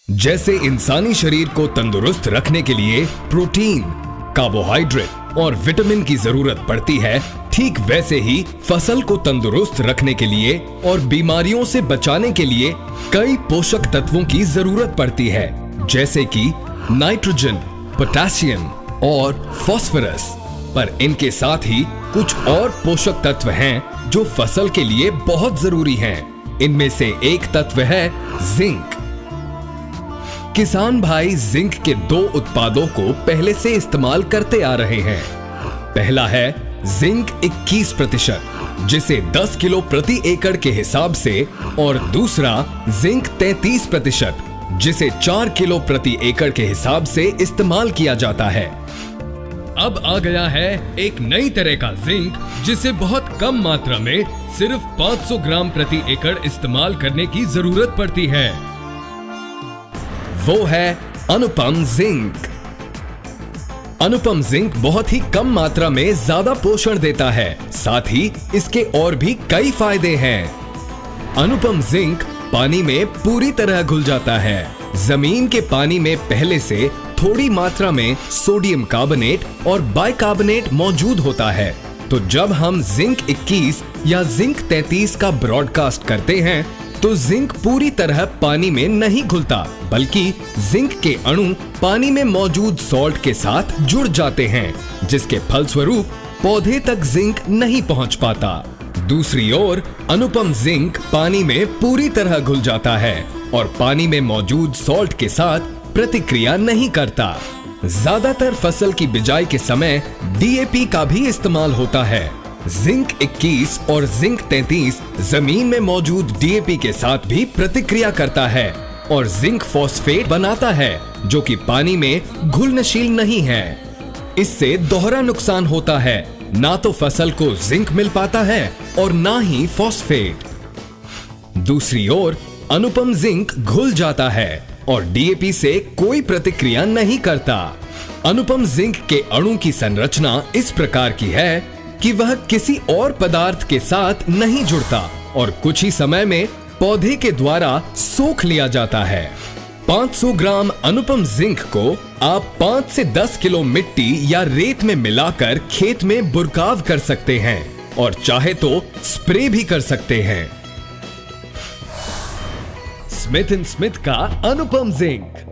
जैसे इंसानी शरीर को तंदुरुस्त रखने के लिए प्रोटीन, कार्बोहाइड्रेट और विटामिन की जरूरत पड़ती है, ठीक वैसे ही फसल को तंदुरुस्त रखने के लिए और बीमारियों से बचाने के लिए कई पोषक तत्वों की जरूरत पड़ती है, जैसे कि नाइट्रोजन, पोटेशियम और फास्फोरस। पर इनके साथ ही कुछ और पोषक तत्व हैं जो फसल के लिए बहुत जरूरी हैं। इनमें से एक तत्व है जिंक। किसान भाई जिंक के दो उत्पादों को पहले से इस्तेमाल करते आ रहे हैं। पहला है जिंक 21%, जिसे 10 किलो प्रति एकड़ के हिसाब से, और दूसरा जिंक 33%, जिसे 4 किलो प्रति एकड़ के हिसाब से इस्तेमाल किया जाता है। अब आ गया है एक नई तरह का जिंक, जिसे बहुत कम मात्रा में सिर्फ 500 ग्राम प्रति एकड़ इस्तेमाल करने की जरूरत पड़ती है। वो है अनुपम जिंक। अनुपम जिंक बहुत ही कम मात्रा में ज्यादा पोषण देता है, साथ ही इसके और भी कई फायदे हैं। अनुपम जिंक पानी में पूरी तरह घुल जाता है। जमीन के पानी में पहले से थोड़ी मात्रा में सोडियम कार्बोनेट और बाइकार्बोनेट मौजूद होता है, तो जब हम जिंक 21 या जिंक 33 का ब्रॉडकास्ट करते हैं तो जिंक पूरी तरह पानी में नहीं घुलता, बल्कि जिंक के अणु पानी में मौजूद सॉल्ट के साथ जुड़ जाते हैं, जिसके फलस्वरूप पौधे तक जिंक नहीं पहुंच पाता। दूसरी ओर अनुपम जिंक पानी में पूरी तरह घुल जाता है और पानी में मौजूद सॉल्ट के साथ प्रतिक्रिया नहीं करता। ज्यादातर फसल की बिजाई के समय डीएपी का भी इस्तेमाल होता है। जिंक 21 और जिंक 33 जमीन में मौजूद डीएपी के साथ भी प्रतिक्रिया करता है और जिंक फॉस्फेट बनाता है, जो कि पानी में घुलनशील नहीं है। इससे दोहरा नुकसान होता है, ना तो फसल को जिंक मिल पाता है और ना ही फॉस्फेट। दूसरी ओर अनुपम जिंक घुल जाता है और डीएपी से कोई प्रतिक्रिया नहीं करता। अनुपम जिंक के अणु की संरचना इस प्रकार की है कि वह किसी और पदार्थ के साथ नहीं जुड़ता और कुछ ही समय में पौधे के द्वारा सोख लिया जाता है। 500 ग्राम अनुपम जिंक को आप 5 से 10 किलो मिट्टी या रेत में मिलाकर खेत में बुरकाव कर सकते हैं और चाहे तो स्प्रे भी कर सकते हैं। स्मिथ एंड स्मिथ का अनुपम जिंक।